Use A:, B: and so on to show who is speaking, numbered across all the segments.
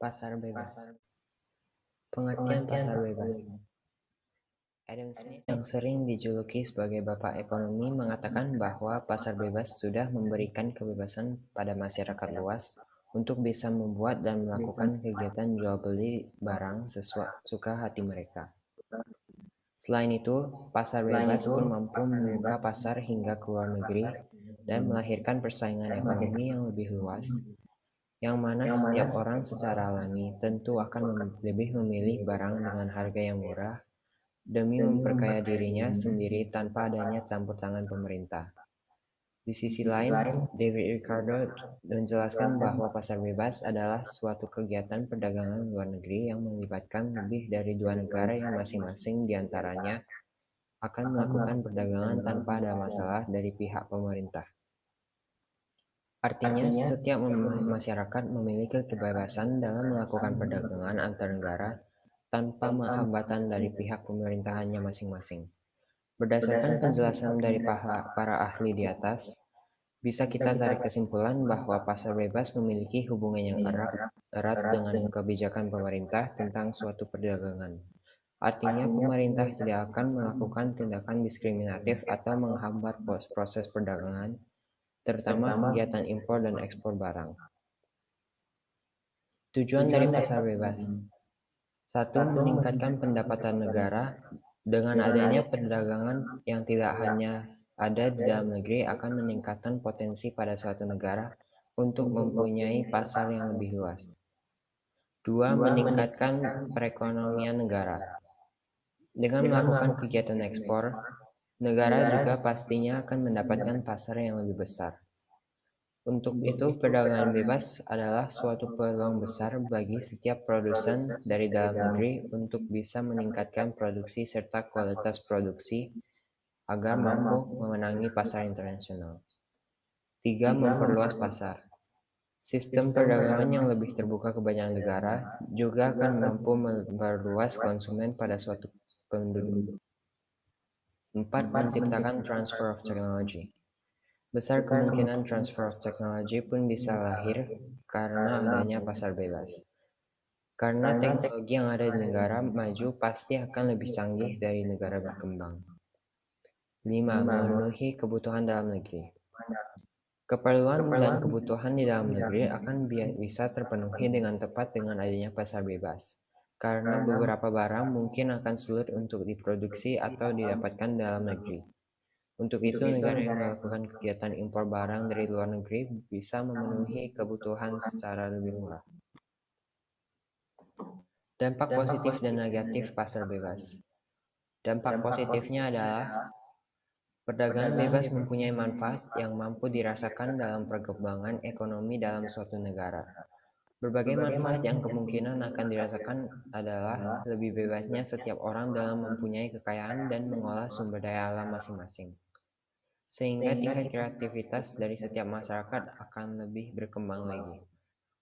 A: Pasar bebas. Pengertian pasar bebas. Adam Smith yang sering dijuluki sebagai bapak ekonomi mengatakan bahwa pasar bebas sudah memberikan kebebasan pada masyarakat luas untuk bisa membuat dan melakukan kegiatan jual beli barang sesuai suka hati mereka. Selain itu, pasar bebas pun mampu membuka pasar hingga ke luar negeri dan melahirkan persaingan ekonomi yang lebih luas, yang mana setiap orang secara alami tentu akan lebih memilih barang dengan harga yang murah demi memperkaya dirinya sendiri tanpa adanya campur tangan pemerintah. Di sisi lain, David Ricardo menjelaskan bahwa pasar bebas adalah suatu kegiatan perdagangan luar negeri yang melibatkan lebih dari dua negara yang masing-masing diantaranya akan melakukan perdagangan tanpa ada masalah dari pihak pemerintah. Artinya, setiap masyarakat memiliki kebebasan dalam melakukan perdagangan antar negara tanpa hambatan dari pihak pemerintahannya masing-masing. Berdasarkan penjelasan dari para ahli di atas, bisa kita tarik kesimpulan bahwa pasar bebas memiliki hubungan yang erat dengan kebijakan pemerintah tentang suatu perdagangan. Artinya, pemerintah tidak akan melakukan tindakan diskriminatif atau menghambat proses perdagangan, terutama kegiatan impor dan ekspor barang. Tujuan dari pasar bebas: 1. Meningkatkan pendapatan negara. Dengan adanya perdagangan yang tidak hanya ada di dalam negeri akan meningkatkan potensi pada suatu negara untuk mempunyai pasar yang lebih luas. 2. Meningkatkan perekonomian negara. Dengan melakukan kegiatan ekspor, negara juga pastinya akan mendapatkan pasar yang lebih besar. Untuk itu, perdagangan bebas adalah suatu peluang besar bagi setiap produsen dari dalam negeri untuk bisa meningkatkan produksi serta kualitas produksi agar mampu memenangi pasar internasional. 3. Memperluas pasar. Sistem perdagangan yang lebih terbuka ke banyak negara juga akan mampu memperluas konsumen pada suatu penduduk. 4. Menciptakan transfer of technology. Besar kemungkinan transfer of technology pun bisa lahir karena adanya pasar bebas. Karena teknologi yang ada di negara maju pasti akan lebih canggih dari negara berkembang. 5. Memenuhi kebutuhan dalam negeri. Keperluan dan kebutuhan di dalam negeri akan bisa terpenuhi dengan tepat dengan adanya pasar bebas. Karena beberapa barang mungkin akan sulit untuk diproduksi atau didapatkan dalam negeri. Untuk itu, negara yang melakukan kegiatan impor barang dari luar negeri bisa memenuhi kebutuhan secara lebih murah. Dampak positif dan negatif pasar bebas. Dampak positifnya adalah perdagangan bebas mempunyai manfaat yang mampu dirasakan dalam perkembangan ekonomi dalam suatu negara. Berbagai manfaat yang kemungkinan akan dirasakan adalah lebih bebasnya setiap orang dalam mempunyai kekayaan dan mengolah sumber daya alam masing-masing. Sehingga tingkat kreativitas dari setiap masyarakat akan lebih berkembang lagi.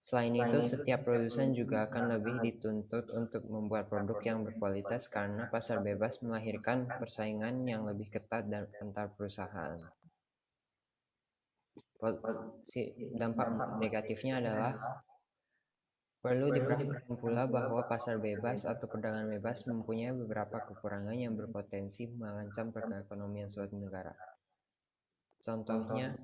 A: Selain itu, setiap produsen juga akan lebih dituntut untuk membuat produk yang berkualitas karena pasar bebas melahirkan persaingan yang lebih ketat dan antar perusahaan. Dampak negatifnya adalah perlu diperhatikan pula bahwa pasar bebas atau perdagangan bebas mempunyai beberapa kekurangan yang berpotensi mengancam perekonomian suatu negara. Contohnya,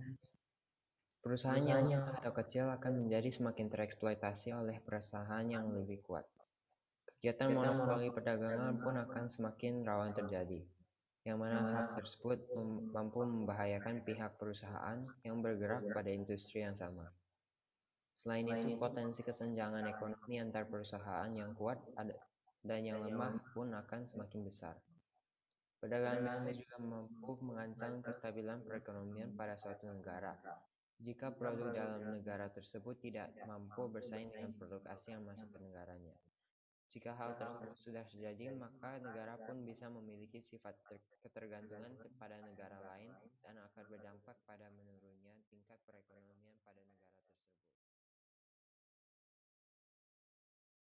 A: perusahaan yang atau kecil akan menjadi semakin tereksploitasi oleh perusahaan yang lebih kuat. Kegiatan monopoli perdagangan pun akan semakin rawan terjadi, yang mana hal tersebut mampu membahayakan pihak perusahaan yang bergerak pada industri yang sama. Selain itu, potensi kesenjangan ekonomi antar perusahaan yang kuat dan yang lemah pun akan semakin besar. Perdagangan bebas juga mampu mengancam kestabilan perekonomian pada suatu negara. Jika produk dalam negara tersebut tidak mampu bersaing dengan produk asing yang masuk ke negaranya. Jika hal tersebut sudah terjadi, maka negara pun bisa memiliki sifat ketergantungan kepada negara lain dan akan berdampak pada menurunnya tingkat perekonomian pada negara tersebut.